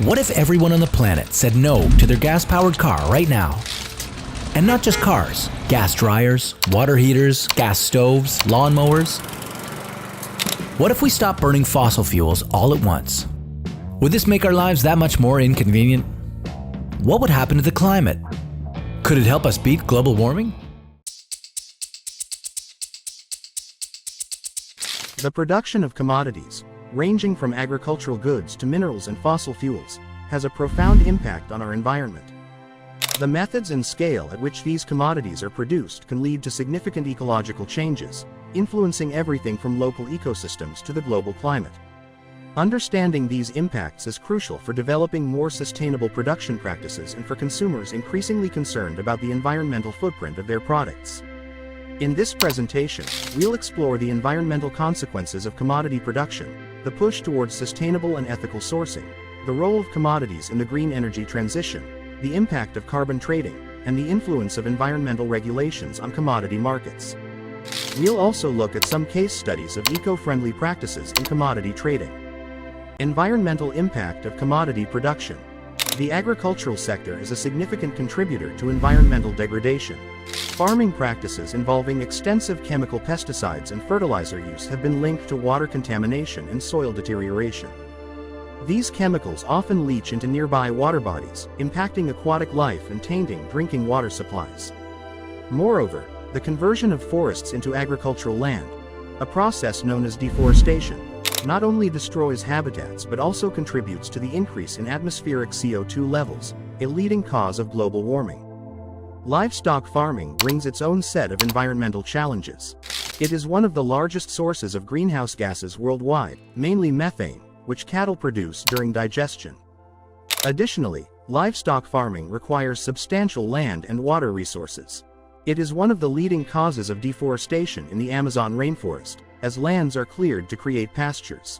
What if everyone on the planet said no to their gas-powered car right now? And not just cars, gas dryers, water heaters, gas stoves, lawnmowers. What if we stopped burning fossil fuels all at once? Would this make our lives that much more inconvenient? What would happen to the climate? Could it help us beat global warming? The production of commodities, ranging from agricultural goods to minerals and fossil fuels, has a profound impact on our environment. The methods and scale at which these commodities are produced can lead to significant ecological changes, influencing everything from local ecosystems to the global climate. Understanding these impacts is crucial for developing more sustainable production practices and for consumers increasingly concerned about the environmental footprint of their products. In this presentation, we'll explore the environmental consequences of commodity production, the push towards sustainable and ethical sourcing, the role of commodities in the green energy transition, the impact of carbon trading, and the influence of environmental regulations on commodity markets. We'll also look at some case studies of eco-friendly practices in commodity trading. Environmental impact of commodity production. The agricultural sector is a significant contributor to environmental degradation. Farming practices involving extensive chemical pesticides and fertilizer use have been linked to water contamination and soil deterioration. These chemicals often leach into nearby water bodies, impacting aquatic life and tainting drinking water supplies. Moreover, the conversion of forests into agricultural land, a process known as deforestation, not only destroys habitats but also contributes to the increase in atmospheric CO2 levels, a leading cause of global warming. Livestock farming brings its own set of environmental challenges. It is one of the largest sources of greenhouse gases worldwide, mainly methane, which cattle produce during digestion. Additionally, livestock farming requires substantial land and water resources. It is one of the leading causes of deforestation in the Amazon rainforest, as lands are cleared to create pastures.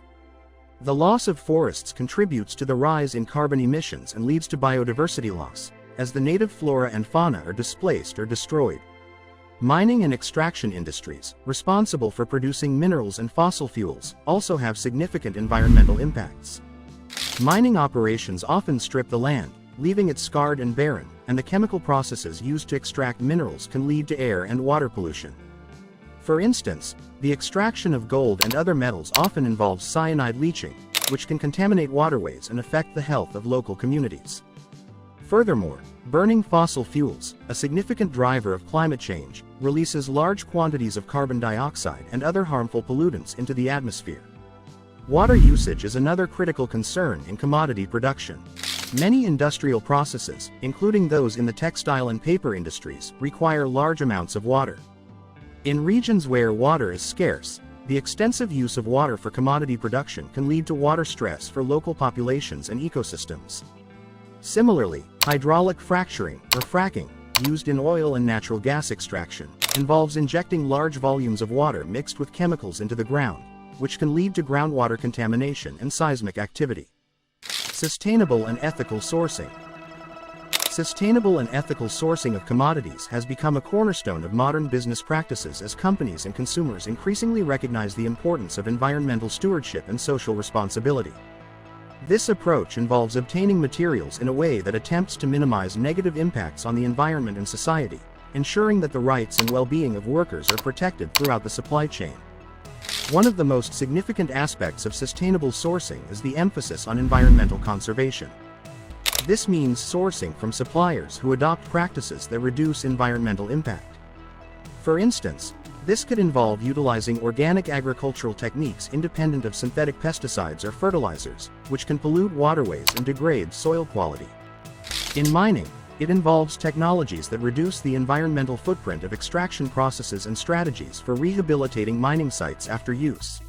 The loss of forests contributes to the rise in carbon emissions and leads to biodiversity loss, as the native flora and fauna are displaced or destroyed. Mining and extraction industries, responsible for producing minerals and fossil fuels, also have significant environmental impacts. Mining operations often strip the land, leaving it scarred and barren, and the chemical processes used to extract minerals can lead to air and water pollution. For instance, the extraction of gold and other metals often involves cyanide leaching, which can contaminate waterways and affect the health of local communities. Furthermore, burning fossil fuels, a significant driver of climate change, releases large quantities of carbon dioxide and other harmful pollutants into the atmosphere. Water usage is another critical concern in commodity production. Many industrial processes, including those in the textile and paper industries, require large amounts of water. In regions where water is scarce, the extensive use of water for commodity production can lead to water stress for local populations and ecosystems. Similarly, hydraulic fracturing, or fracking, used in oil and natural gas extraction, involves injecting large volumes of water mixed with chemicals into the ground, which can lead to groundwater contamination and seismic activity. Sustainable and ethical sourcing. Sustainable and ethical sourcing of commodities has become a cornerstone of modern business practices as companies and consumers increasingly recognize the importance of environmental stewardship and social responsibility. This approach involves obtaining materials in a way that attempts to minimize negative impacts on the environment and society, ensuring that the rights and well-being of workers are protected throughout the supply chain. One of the most significant aspects of sustainable sourcing is the emphasis on environmental conservation. This means sourcing from suppliers who adopt practices that reduce environmental impact. For instance, this could involve utilizing organic agricultural techniques independent of synthetic pesticides or fertilizers, which can pollute waterways and degrade soil quality. In mining, it involves technologies that reduce the environmental footprint of extraction processes and strategies for rehabilitating mining sites after use.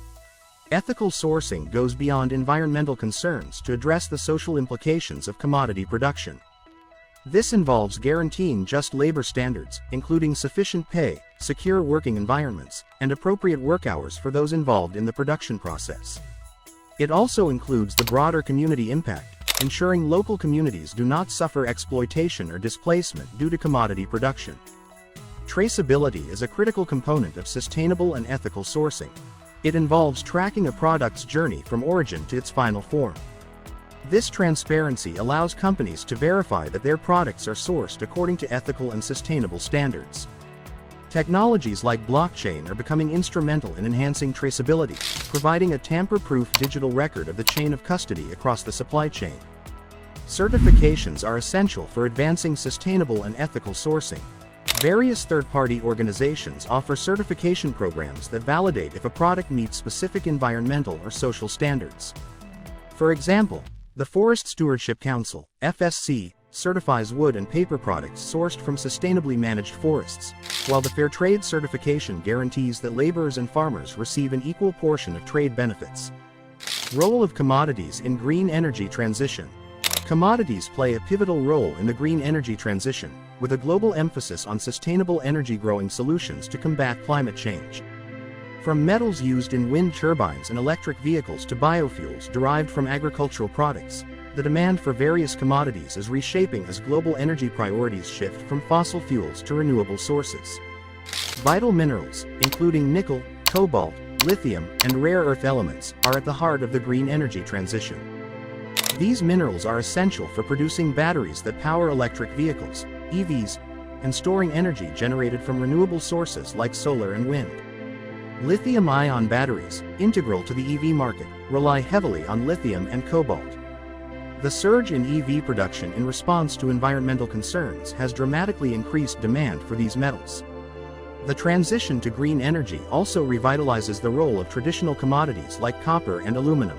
Ethical sourcing goes beyond environmental concerns to address the social implications of commodity production. This involves guaranteeing just labor standards, including sufficient pay, secure working environments, and appropriate work hours for those involved in the production process. It also includes the broader community impact, ensuring local communities do not suffer exploitation or displacement due to commodity production. Traceability is a critical component of sustainable and ethical sourcing. It involves tracking a product's journey from origin to its final form. This transparency allows companies to verify that their products are sourced according to ethical and sustainable standards. Technologies like blockchain are becoming instrumental in enhancing traceability, providing a tamper-proof digital record of the chain of custody across the supply chain. Certifications are essential for advancing sustainable and ethical sourcing. Various third-party organizations offer certification programs that validate if a product meets specific environmental or social standards. For example, the Forest Stewardship Council, FSC, certifies wood and paper products sourced from sustainably managed forests, while the Fair Trade certification guarantees that laborers and farmers receive an equal portion of trade benefits. Role of commodities in green energy transition. Commodities play a pivotal role in the green energy transition, with a global emphasis on sustainable energy-growing solutions to combat climate change. From metals used in wind turbines and electric vehicles to biofuels derived from agricultural products, the demand for various commodities is reshaping as global energy priorities shift from fossil fuels to renewable sources. Vital minerals, including nickel, cobalt, lithium, and rare earth elements, are at the heart of the green energy transition. These minerals are essential for producing batteries that power electric vehicles, EVs, and storing energy generated from renewable sources like solar and wind. Lithium-ion batteries, integral to the EV market, rely heavily on lithium and cobalt. The surge in EV production in response to environmental concerns has dramatically increased demand for these metals. The transition to green energy also revitalizes the role of traditional commodities like copper and aluminum.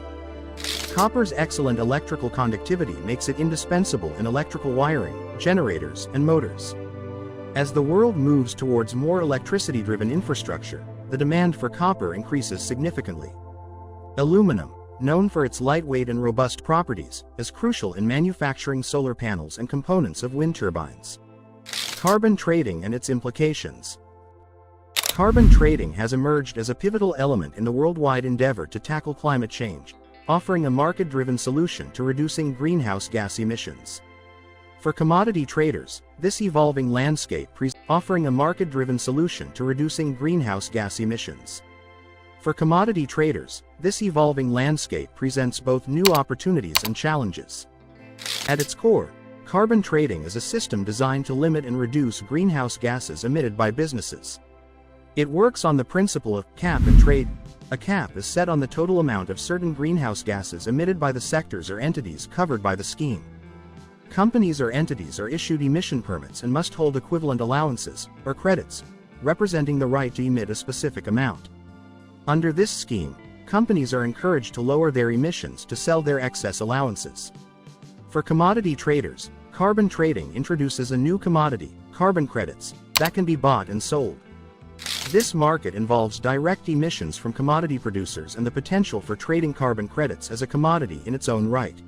Copper's excellent electrical conductivity makes it indispensable in electrical wiring, generators, and motors. As the world moves towards more electricity-driven infrastructure, the demand for copper increases significantly. Aluminum, known for its lightweight and robust properties, is crucial in manufacturing solar panels and components of wind turbines. Carbon trading and its implications. Carbon trading has emerged as a pivotal element in the worldwide endeavor to tackle climate change, offering a market-driven solution to reducing greenhouse gas emissions. For commodity traders, this evolving landscape offering a market-driven solution to reducing greenhouse gas emissions. For commodity traders, this evolving landscape presents both new opportunities and challenges. At its core, carbon trading is a system designed to limit and reduce greenhouse gases emitted by businesses. It works on the principle of cap and trade. A cap is set on the total amount of certain greenhouse gases emitted by the sectors or entities covered by the scheme. Companies or entities are issued emission permits and must hold equivalent allowances, or credits, representing the right to emit a specific amount. Under this scheme, companies are encouraged to lower their emissions to sell their excess allowances. For commodity traders, carbon trading introduces a new commodity, carbon credits, that can be bought and sold. This market involves direct emissions from commodity producers and the potential for trading carbon credits as a commodity in its own right.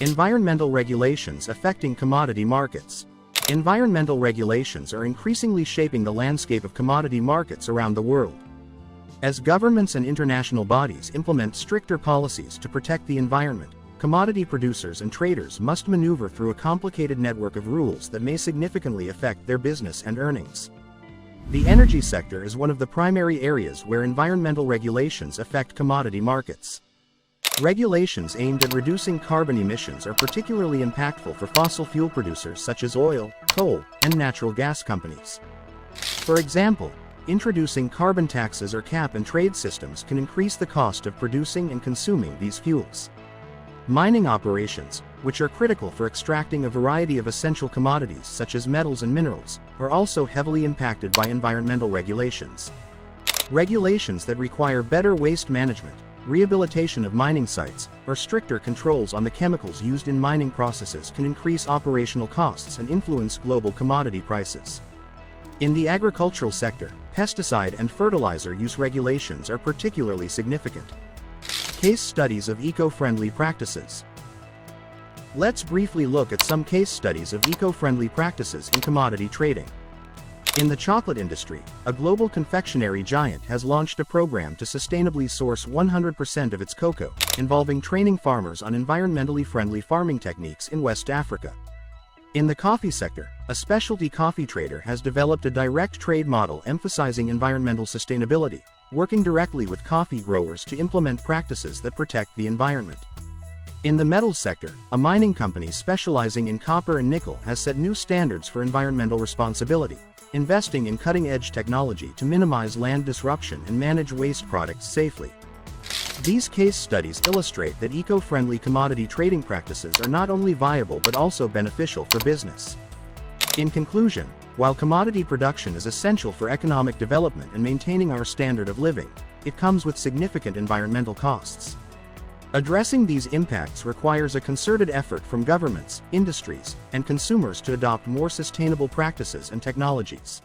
Environmental regulations affecting commodity markets. Environmental regulations are increasingly shaping the landscape of commodity markets around the world. As governments and international bodies implement stricter policies to protect the environment, commodity producers and traders must maneuver through a complicated network of rules that may significantly affect their business and earnings. The energy sector is one of the primary areas where environmental regulations affect commodity markets. Regulations aimed at reducing carbon emissions are particularly impactful for fossil fuel producers such as oil, coal, and natural gas companies. For example, introducing carbon taxes or cap-and-trade systems can increase the cost of producing and consuming these fuels. Mining operations, which are critical for extracting a variety of essential commodities such as metals and minerals, are also heavily impacted by environmental regulations. Regulations that require better waste management, rehabilitation of mining sites, or stricter controls on the chemicals used in mining processes can increase operational costs and influence global commodity prices. In the agricultural sector, pesticide and fertilizer use regulations are particularly significant. Case studies of eco-friendly practices. Let's briefly look at some case studies of eco-friendly practices in commodity trading. In the chocolate industry, a global confectionery giant has launched a program to sustainably source 100% of its cocoa, involving training farmers on environmentally friendly farming techniques in West Africa. In the coffee sector, a specialty coffee trader has developed a direct trade model emphasizing environmental sustainability, working directly with coffee growers to implement practices that protect the environment. In the metals sector, a mining company specializing in copper and nickel has set new standards for environmental responsibility, investing in cutting-edge technology to minimize land disruption and manage waste products safely. These case studies illustrate that eco-friendly commodity trading practices are not only viable but also beneficial for business. In conclusion, while commodity production is essential for economic development and maintaining our standard of living, it comes with significant environmental costs. Addressing these impacts requires a concerted effort from governments, industries, and consumers to adopt more sustainable practices and technologies.